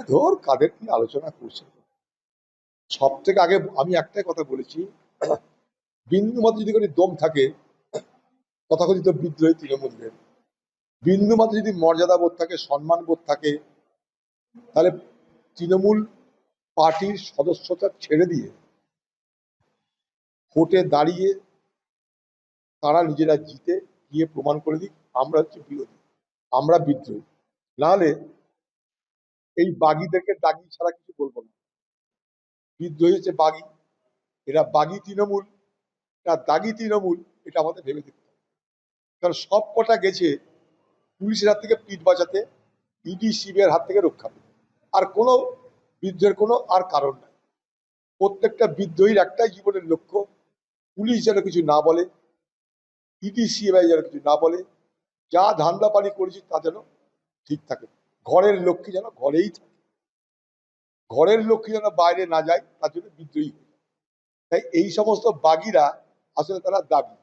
ধর কাদের কি আলোচনা করছে। সব থেকে আগে আমি একটাই কথা বলেছি, বিন্দু মাত্র যদি কোনো দম থাকে তথাকথিত বিদ্রোহী তৃণমূলের, বিন্দু মাত্র যদি মর্যাদা বোধ থাকে, সম্মান বোধ থাকে, তাহলে তৃণমূল পার্টির সদস্যতা ছেড়ে দিয়ে ভোটে দাঁড়িয়ে তারা নিজেরা জিতে গিয়ে প্রমাণ করে দিক আমরা হচ্ছে বিরোধী, আমরা বিদ্রোহী। নাহলে এই বাগিদেরকে দাগি ছাড়া কিছু বলবো না। বিদ্রোহী হচ্ছে বাগি, এরা বাগি তৃণমূল, এরা দাগি তৃণমূল, এটা আমাদের ভেবে দেখতে হবে। কারণ সব কটা গেছে পুলিশের হাত থেকে পিঠ বাঁচাতে, ইডি সিবিআইয়ের হাত থেকে রক্ষা পেতে। আর কোনো বিদ্রোহের কোনো আর কারণ নাই। প্রত্যেকটা বিদ্রোহীর একটাই জীবনের লক্ষ্য, পুলিশ যেন কিছু না বলে, ইডি সিবিআই যেন কিছু না বলে, যা ধান্দা পানি করেছি তা যেন ঠিক থাকে, ঘরের লক্ষ্মী যেন ঘরেই থাকে, ঘরের লক্ষ্মী যেন বাইরে না যায়, তার জন্য বিদ্রোহী হয়ে যায়। তাই এই সমস্ত বাগিরা আসলে তারা দাগি।